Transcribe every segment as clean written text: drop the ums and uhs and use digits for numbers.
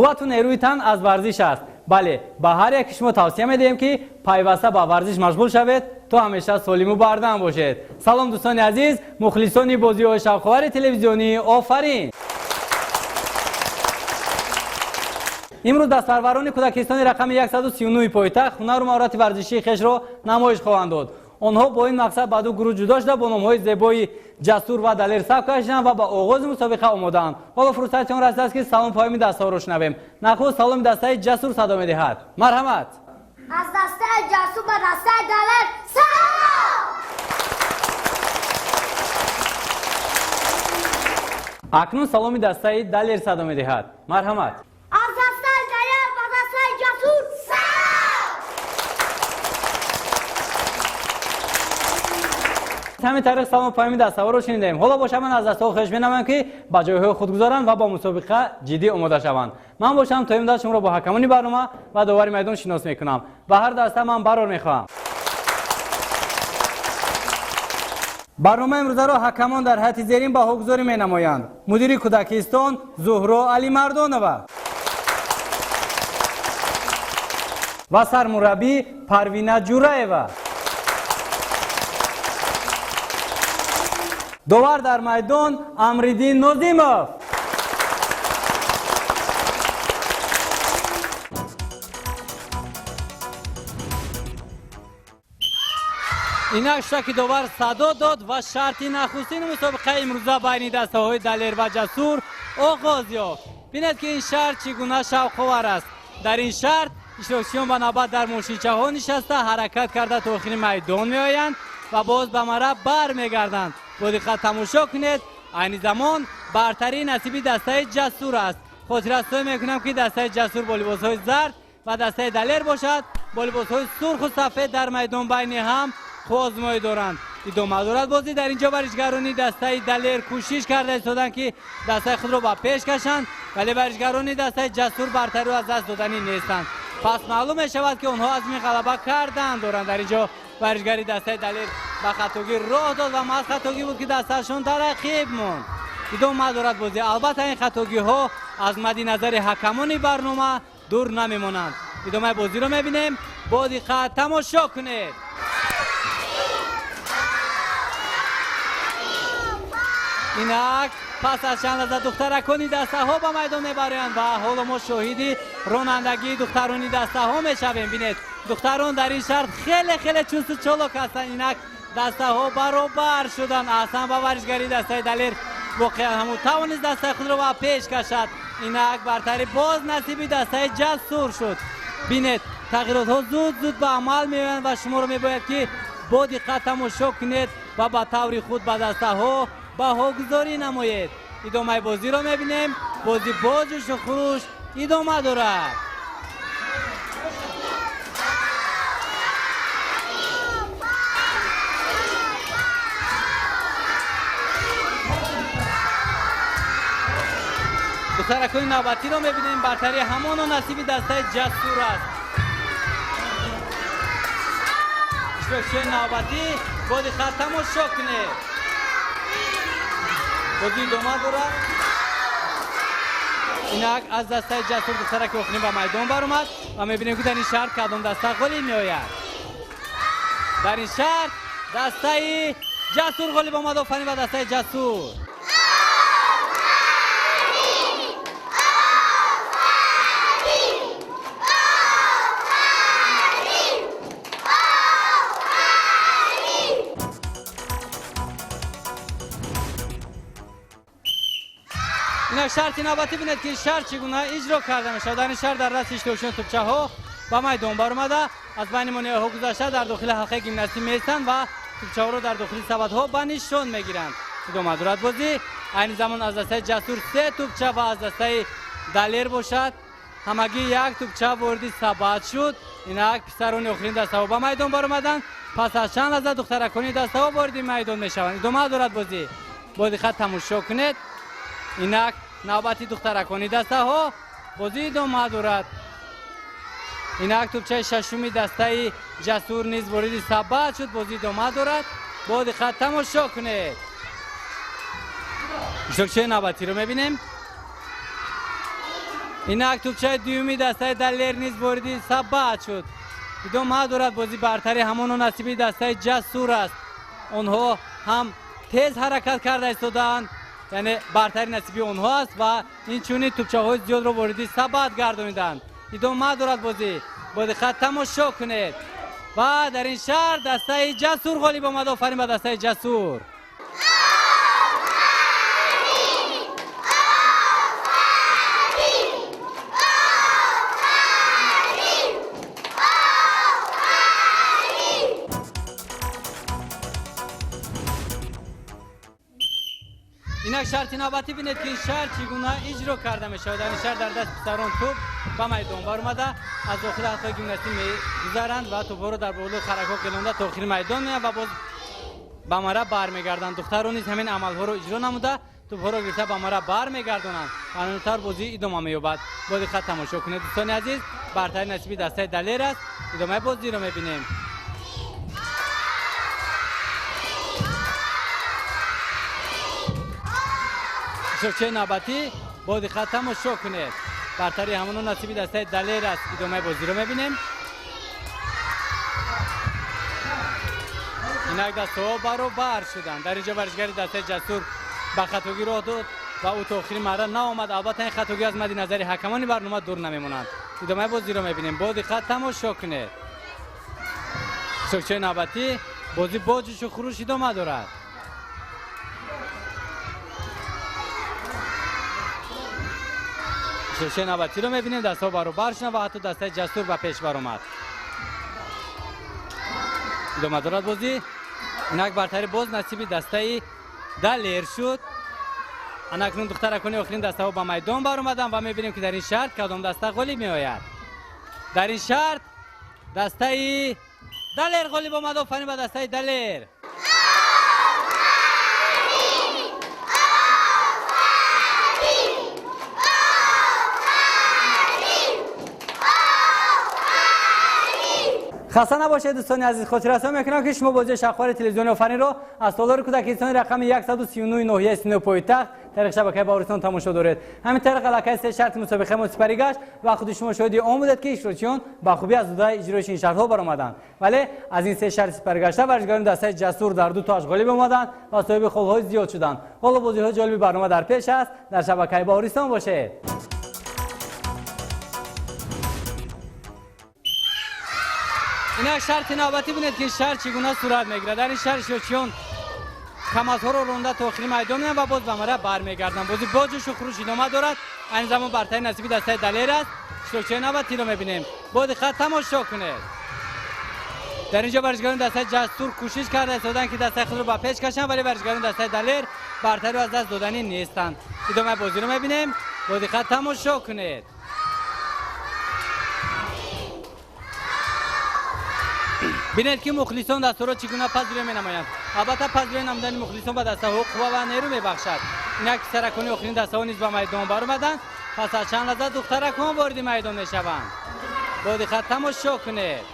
قوت و نیروی تن از ورزش است. بله، به هر یک شما توصیه می‌دهیم که پیوسته به ورزش مشغول شوید تا همیشه سالم و بردم باشید. سلام دوستان عزیز، مخلصان بازی‌های شوق‌آور تلویزیونی، آفرین. امروز دستپروران کودکستان رقم 139 پایتخت هنر و مهارت ورزشی خویش را نمایش خواهند داد. آنها با این مقصد به دو گروه جدا شده با نام‌های زیبای جسور و دلیر صف کشیدند و به آغاز مسابقه آماده‌اند. حالا فرصت آن رسیده است که سلام پایین دسته را شنویم. نخست سلام دسته جسور صدا می‌دهد. مرحمت. از دسته جسور به دسته دلیر سلام. اکنون سلام دسته دلیر صدا می‌دهد. مرحمت. از دسته دلیر به دسته جسور سلام. همین طریق سلام پایین دسته را شنیدیم. حالا باشم من از دسته خوش بینم که به جایهای خود گذارند و با مسابقه جدی آماده شوند. من باشم تا امروز شما را با حکمانی برنامه و داور میدان شناس میکنم. به هر دسته من برار میخواهم. برنامه امروز را حکمان در حد زیرین بهاگذاری می نمایند. مدیر کودکستان زهرا علی مردانова و سرمربی پروینه جورایeva. داور در میدان امردین نازیمов. اینک شکی داور صدا داد و شرطی نخستین مسابقه امروزه بین دسته‌های دلیر و جسور آغاز یافت. بینید که این شرط چگونه شوق‌آور است. در این شرط اشتراکیان به نوبت در ماشینچه‌ها نشسته حرکت کرده تا آخرین میدان میآیند و باز به مرا برمیگردند. با دقت تماشا کنید. این زمان برتری نصیبی دسته جسور است. خاطرسازی میکنم که دسته جسور با لباس‌های زرد و دسته دلیر باشد با لباس‌های سرخ و سفید در میدان بین هم آزمایی دارند. ادامه دارد بازی. در اینجا ورزشکاران دسته دلیر کوشش کرده ایستادند که دسته خود را به پیش کشند، ولی ورزشکاران دسته جسور برتری را از دست دادنی نیستند. پس معلوم می شود که آنها از این غلبه کردن دارند. در اینجا ورزشکاری دسته دلیر به خطاگی راه داد و محض خطاگی بود که دستشون تعقیب ماند. ادامه دارد بازی. البته این خطاگی ها از مد نظر حکمان برنامه دور نمیمانند. ادامه بازی رو میبینیم. با دقت تماشا کنید. اینک پس از چند لحظه دخترکانی دسته ها به میدان میبرند و حالا ما شاهدی رانندگی دخترانی دسته ها میشویم. بینید دختران در این شرط خیلی چوست و چالاک هستند. اینک دسته ها برابر شدن. اصلا با ورزشکاری دسته دلیر واقعا همون توانست دسته خود را به پیش کشد. اینک برتری باز نصیبی دسته جسور شد. بینید تغییرات ها زود به عمل میآیند و شما رو میباید که با دقت تماشا کنید و با طور خود به دسته ها بهاگذاری نمایید. ادامه بازی را میبینیم. بازی با جوش و خروش ادامه دارد. دخترکان نوبتی را میبینیم. برتری همان و نصیب دسته جسور است. اشتراکچی نوبتی با دقت تماشا کنید. بازی ادامه دارد. اینک از دسته جسور دخترک آخرین به میدان برآمد و میبینیم که در این شرط کدام دسته غالب میآید. در این شرط دسته جسور غالب آمد. آفرین و دسته جسور. این شرط نوبتی بینید که شرط چگونه اجرا کرده میشود. در این شرط در رأس اشتراکیان توپچه ها به میدان برآمده از بین مانع ها گذشته در داخل حلقه گیمناستی میستند و توپچه ها را در داخل سبد ها به نشان میگیرند. ادامه دارد بازی. این زمان از دسته جسور 3 توپچه و از دسته دلیر باشد همگی 1 توپچه وارد سبد شد. اینک پسران آخرین دسته ها به میدان برآمدند. پس از چند لحظه دخترکانی دسته ها وارد میدان میشوند. ادامه دارد بازی. با دقت تماشا کنید. اینک نوبتی دخترکانی دسته ها بازی ادامه دارد. اینک توپچه ششمی دسته جسور نیز وارد سبد شد. بازی ادامه دارد. با دقت تماشا کنید. اشتراکچی نوبتی رو میبینیم. اینک توپچه دومی دسته دلیر نیز واردی ثبت شد. ایدو مهدورت بازی برتری همون نصیبی دسته جسور است. آنها هم تیز حرکت کرده ایستادند، یعنی برتری نصیبی آنها است و این چونی توپچه های زیاد رو واردی ثبت گردانیدند. ایدو مهدورت بازی با دقت تماشا کنید و در این شهر دسته جسور غالب آمد. آفرین به دسته جسور. اینک شرط نوبتی بینید که این شهر چگونه اجرا کرده می شود. این شهر در دست پسران توپ به میدان برآمده، از داخل حتی گیمناستی میگذرند و توپ رو در بولو خرکا گلونده تا آخر میدان میاد و باز به مرا برمیگردند. دختران نیز همین عملها رو اجرا نموده، توپ رو گرفته به مرا برمیگردانند. همینطور بازی ادامه مییابد. با دقت تماشا کنید دوستان عزیز. برتری نصیبی دسته دلیر است. ادامه بازی رو میبینیم. توپچه نوبتی با دقت تماشا کنید. برتری همون نصیبی دسته دلیر است. ادامه بازی رو میبینیم. اینک دسته‌ها برابر شدند. در اینجا ورزشگر دسته جسور به خطاگی راه داد و او تا آخرین مرحله نآمد. البته این خطاگی از مد نظر حکمان برنامه دور نمیمونند. ادامه بازی رو میبینیم. با دقت تماشا کنید. توپچه نوبتی بازی با جوش و خروش ادامه دارد. توپچه نوبتی رو میبینیم. دست‌ها برابر شدند و حتی دسته جسور به پیش برآمد. ادامه دارد بازی. اینک برتری باز نصیبی دسته دلیر شد. اکنون دخترکان آخرین دسته ها به میدان برآمدند و میبینیم که در این شرط کدام دسته غالب میآید. در این شرط دسته دلیر غالب آمد. آفرین به دسته دلیر. خسته نباشید دوستان عزیز. خاطرات میکنم که شما بازی شهرخوار تلویزیون آفرین رو از تالار کودکستان رقم 139 ناحیه سینو پایتخت طریق شبکه باورستان تماشا دارید. همین طریق علاقه سه شرط مسابقه مسپری گشت و خود شما شاهدی آن بودید که اشتراکیون با خوبی از دودای اجرایش این شرط‌ها برآمدند. ولی از این سه شرط سپری گشته ورزشکاران دسته جسور در دو تاش غالب آمدند و صاحب خلق‌های زیاد شدند. حالا بازی‌های جالبی برنامه در پیش است. در شبکه باورستان باشید. این شرط نوبتی بینید که شهر چگونه صورت میگیرد. در این شهر شوچیون کمازها رو رونده تا آخرین میدان میان و باز به مرا برمیگردند. بازی با جوش و خروش ادامه دارد. این زمان برتری نصیبی دسته دلیر است. شوچه نوبتی رو میبینیم. با دقت تماشا کنید. در اینجا ورزشکاران دسته جسور کوشش کرده ایستادند که دسته خود رو به پیش کشند، ولی ورزشکاران دسته دلیر برتری رو از دست دادنی نیستند. ادامه بازی رو میبینیم. با دقت تماشا کنید. بینید که مخلصان دسته را چگونه پذیرایی می‌نمایند. البته پذیرایی نمودن مخلصان به دسته ها قوه و نیرو میبخشد. اینک سرکانی آخرین دسته ها نیز به میدان برآمدند. پس از چند لحظه دخترکان وارد میدان میشوند. با دقت تماشا کنید.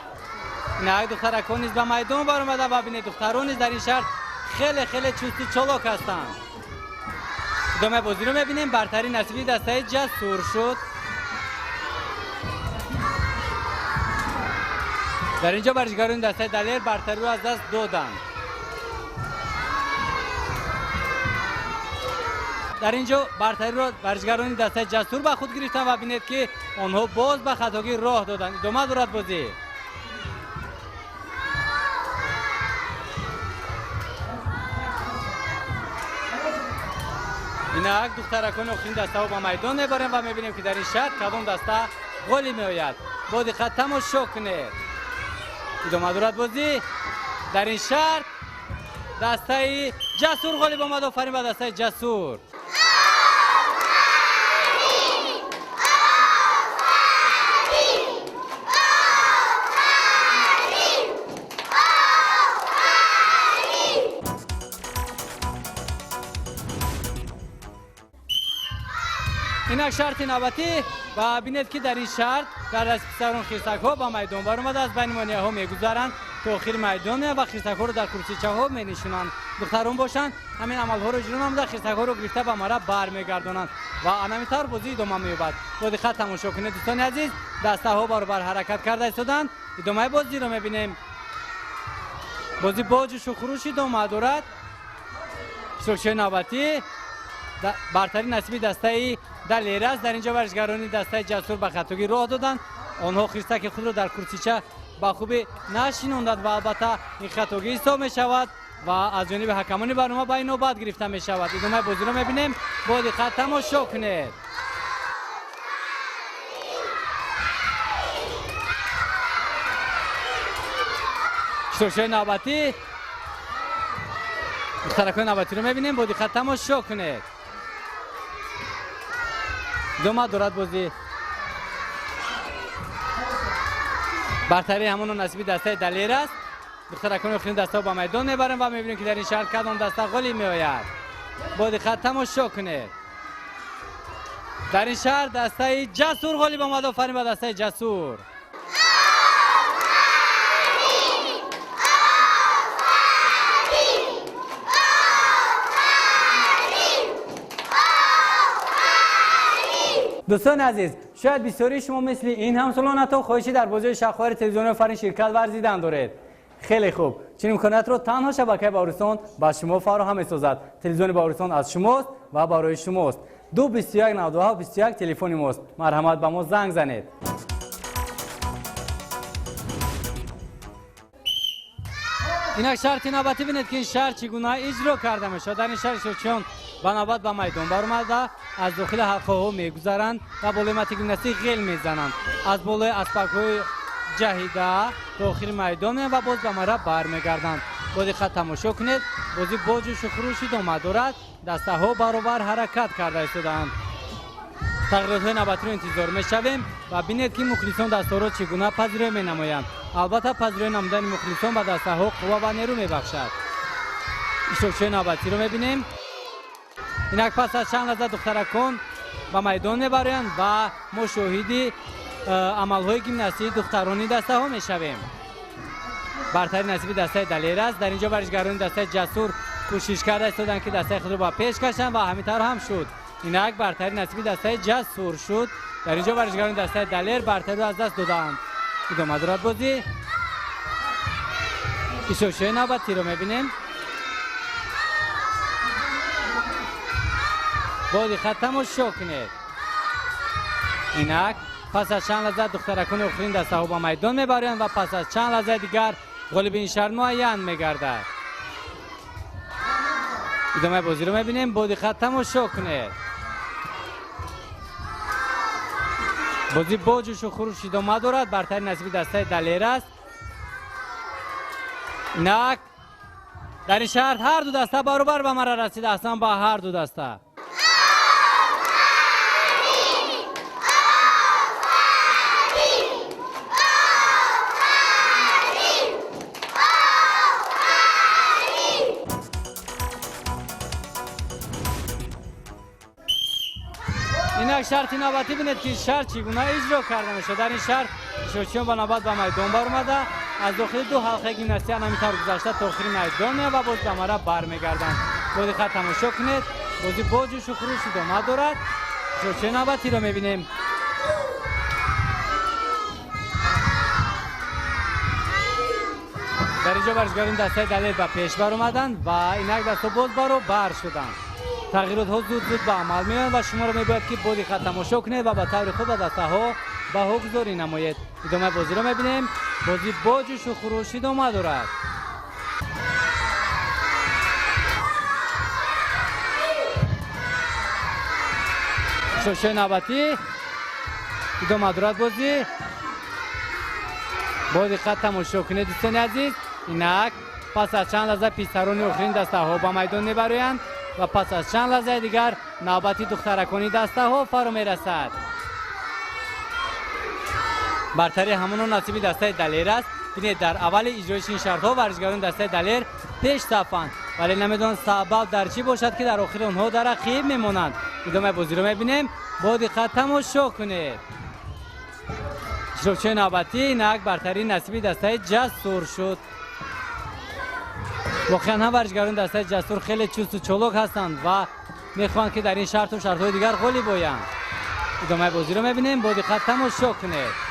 اینک دخترکان نیز به میدان برآمدند و بینید دختران نیز در این شهر خیلی چوست و چالاک هستند. ادامه بازی رو می‌بینیم. برتری نصیبی دسته جسور شد. در اینجا ورزشکاران دسته دلیر برتری رو از دست دادند. در اینجا برتری رو ورزشکاران دسته جسور به خود گرفتند و بینید که آنها باز به خطاگی راه دادند. ادامه دارد بازی. اینک دخترکان آخرین دسته ها به میدان میبرند و میبینیم که در این شرط کدام دسته غالب میآید. با دقت تماشا کنید. ادامه دارد بازی. در این شهر دسته جسور غالب آمد. آفرین به دسته جسور. اینک شرط نوبتی و بینید که در این شرط در دست پسران خیسک ها با میدان برآمده از بین مانیه ها میگذرند تو آخر میدان و خرسک‌ها رو در کرسیچه ها می نشونند. دختران باشند همین عمل ها رو اجرا نموده، خرسک‌ها رو گرفته به مرا برمیگردانند و انمیتر بازی ادامه می‌یابد. با دقت تماشا کنید دوستان عزیز، دسته ها برابر حرکت کرده ایستادند. ادامه بازی رو می‌بینیم. بازی با جوش و خروش ادامه دارد. شوک‌های نوبتی برتری نصیب دسته دلیر است. در اینجا ورزشکاران دسته جسور به خطاگی راه دادند. آنها خرسک خود را در کرسیچه با خوبی نشیناندند و البته این خطاگی حساب می شود و از جانب حکمان برنامه به این نوبت گرفته می شود. ادامه بازی را می‌بینیم. با دقت تماشا کنید. شوک‌های نوبتی دخترکان نوبتی رو می‌بینیم. با دقت تماشا کنید. ادامه دارد بازی. برتری همون نصیب دسته دلیر است. دخترکان آخرین دسته با میدان میبرند و می‌بینیم که در این شهر کدام دسته غالب می‌آید. با دقت تماشا کنید. در این شهر دسته جسور غالب آمد. آفرین به دسته جسور. دوستان عزیز، شاید بسیاری شما مثل این همسالان حتی خواهشی در بازی شاخه‌وار تلویزیون آفرین شرکت ورزیدن دارید. خیلی خوب، چنین امکانات رو تنها شبکه باورستان با شما فراهم می‌سازد. تلویزیون باورستان از شماست و برای شماست. 22192 تلفن ماست. مرحمت به ما زنگ زنید. اینک شرط نوبتی بینید که این شهر چگونه اجرا کرده میشود. در این شهر شوچیان به نوبت به میدان برآمده از داخل حلقه ها میگذرند و بالای مت گیمناستیک غیل میزنند. از بالای اسپک های جهیده داخل میدان و باز به مرا برمیگردند. با دقت تماشا کنید. بازی با جوش و خروش ادامه دارد. دسته ها برابر حرکت کرده ایستادند. تغییرات های نوبتی رو انتظار میشویم و بینید که مخلصان دسته ها را چگونه پذیرایی مینمایند. البته پذیرایی نمودن مخلصان به دسته ها قوه و نیرو میبخشد. شوک‌های نوبتی رو میبینیم. اینک پس از چند لحظه دخترکان به میدان میبرند و ما شاهد عملهای گیمناستیک دخترانی دسته ها میشویم. برتری نصیب دسته دلیر است. در اینجا ورزشکاران دسته جسور کوشش کرده ایستادند که دسته خود را با پیش کشند و همینطور هم شد. اینک برتری نصیب دسته جسور شد. در اینجا ورزشکاران دسته دلیر برتری را از دست دادند. ادامه دارد بازی. شوک‌های نوبتی رو میبینیم. با دقت تماشا کنید. اینک پس از چند لحظه دخترکان آخرین دسته ها با میدان میبرند و پس از چند لحظه دیگر غالب این شهر معین میگردد. ادامه بازی رو میبینیم. با دقت تماشا کنید. بازی با جوش و خروش ادامه دارد. برتری نصیب دسته دلیر است. اینک در این شهر هر دو دسته برابر به مرا رسیده هستند. با هر دو دسته اینک شرط نوبتی بینید که شهر چگونه اجرا کرده میشه. در این شهر شوچیان با نوبت به میدان برآمده از داخل دو حلقه گیمناستیک همینطور گذشته تا آخر میدان و باز به مرا برمیگردند. با دقت تماشا کنید. بازی با جوش و خروش ادامه دارد. شوچی نوبتی رو میبینیم. در اینجا ورزشکاران دسته دلیر به پیش برآمدند و اینک دسته باز برابر شدند. تغییرات ها زود به عمل میآیند و شما را میباید که با دقت تماشا کنید و به طور خود دسته ها به ها گذاری نمایید. ادامه بازی را میبینیم. بازی با جوش و خروش ادامه دارد. شوک‌های نوبتی ادامه دارد بازی. با دقت تماشا کنید دوستان عزیز. اینک پس از چند لحظه پیستران آخرین دسته ها به میدان میبرند و پس از چند لحظه دیگر نوبتی دخترکانی دسته ها فرا میرسد. برتری همون نصیب دسته دلیر است. ببینید در اول اجرایش این شرط ها ورزشکاران دسته دلیر پیش صفند ولی نمیدونن سبب در چی باشد که در آخر اونها در عقب میمونند. ادامه بازی رو میبینیم. با دقت تماشا کنید. اشتراکچی نوبتی اینک برتری نصیبی دسته جسور شد. واقعا هم ورزشکاران دسته جسور خیلی چوست و چلوک هستند و میخوان که در این شرط و شرط‌های دیگر گلی بایند. ادامه بازی رو میبینیم، با دقت تماشا کنید.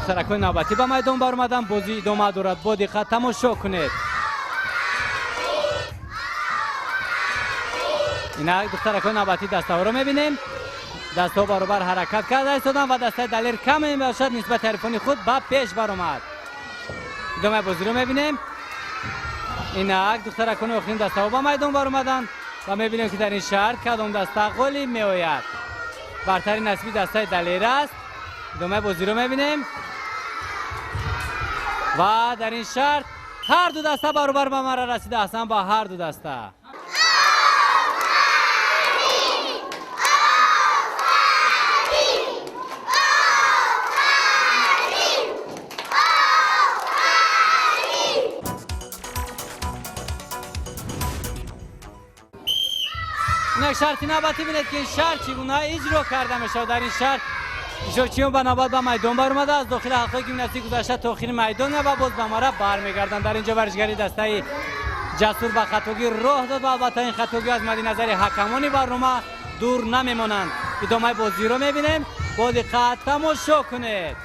سرکای نوبتی به میدان برآمدن، بازی ادامه دارد، با دقت تماشا کنید. اینا دخترکای نوبتی دسته ها رو میبینیم، دسته ها برابر حرکت کرده ایستادن و دسته دلیر کم میباشد نسبت حریفان خود به پیش برآمد. ادامه بازی رو میبینیم. اینا دخترکان آخرین دسته ها به میدان برآمدن و میبینیم که در این شهر کدام دسته گلی میآید. برتری نسبی دسته دلیر است. ادامه بازی رو میبینیم و در این شهر هر دو دسته برابر به مرا رسیده هستند، با هر دو دسته. این شرطی نوبتی بینید که این شرط چگونه اجرا کرده میشه. در این شرط اشتراکچیان به نوبت به میدان برآمده، از داخل حلقه گیمناستیک گذشته تا آخر میدان و باز به مرا برمیگردند. در اینجا ورزشگری دسته جسور به خطاگی راه داد و البته این خطاگی از مد نظر حکمانی برنامه دور نمیمانند. ادامه بازی رو میبینیم، با دقت تماشا کنید.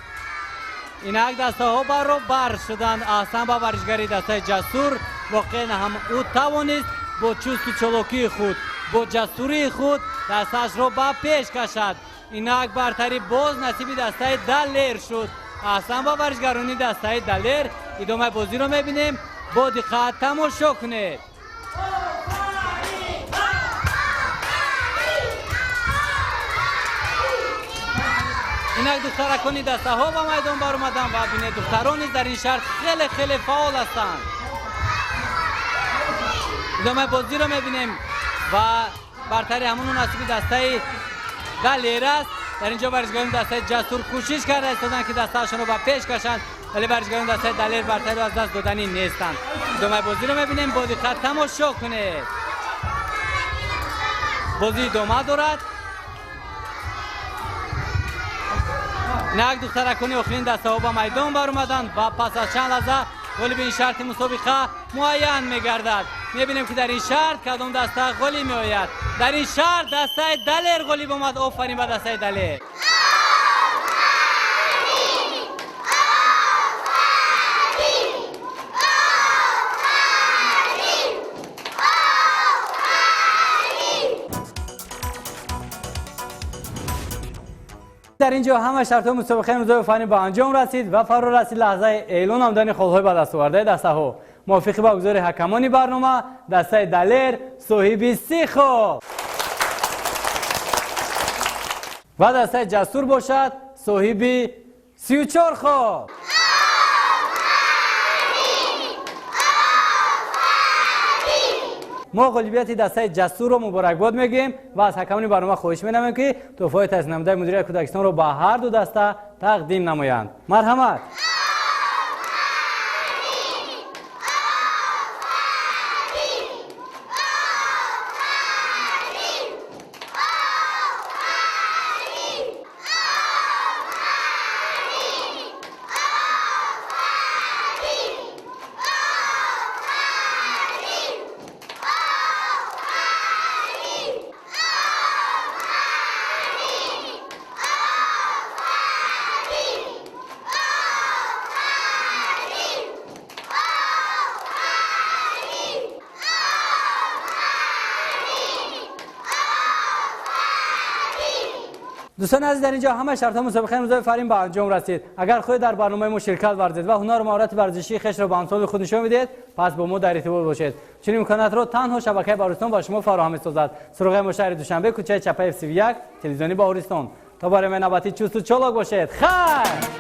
اینک دسته ها برابر شدند. احسن به ورزشگری دسته جسور، واقعا هم او توانست با چوست و چلاکی خود، با جسوری خود دستش را به پیش کشد. اینک برتری باز نصیبی دسته دلیر شد. احسن با ورزشگرانی دسته دلیر. ادامه بازی رو میبینیم، با دقت تماشا کنید. اینک دخترکانی دسته ها به میدان برآمدن و بینید دخترانی در این شهر خیلی فعال هستند. ادامه بازی رو میبینیم و برتری همون نصیبی دسته دلیر است. در اینجا ورزشکاران دسته جسور کوشش کرده ایستادن که دسته‌شان رو به پیش کشند، ولی ورزشکاران دسته دلیر برتری از دست دادنی نیستند. ادامه بازی رو میبینیم، با دقت تماشا کنید. بازی ادامه دارد. نک دخترکانی آخرین دسته ها به میدان برآمدند و پس از چند لحظه گلی به این شرط مسابقه معین میگردد. میبینیم که در این شرط کدام دسته گلی میآید. در این شرط دسته دلیر گلی اومد. آفرین به دسته دلیر. در اینجا همه شرط‌های مسابقه امروز فنی به انجام رسید و فرا رسید لحظه اعلان آمدن خالهای به دست آورده دسته ها. موافق با گزار حکمانی برنامه دسته دلیر صاحب 30 خو و دسته جسور باشد صاحب 34 خو. ما غالبیت دسته جسور رو مبارکباد میگیم و از حکمانی برنامه خواهش می‌کنیم که تحفه تصمیم نموده مدیریت کودکستان رو به هر دو دسته تقدیم نمایند. مرحمت. دوستان عزیز، در اینجا همه شرط ها مسابقه امروز فریم به انجام رسید. اگر خود در برنامه ما شرکت ورزید و هنر و مهارت ورزشی خویش را به امثال خود نشان میدید، پس با ما در ارتباط باشید. چنین امکانات را تنها شبکه باهرستان با شما فراهم می‌سازد. سراغ ما شهر دوشنبه، کوچه چپه 31، تلویزیونی باهرستان. تا برنامه نوبتی چوست و چالاک باشید. خیر.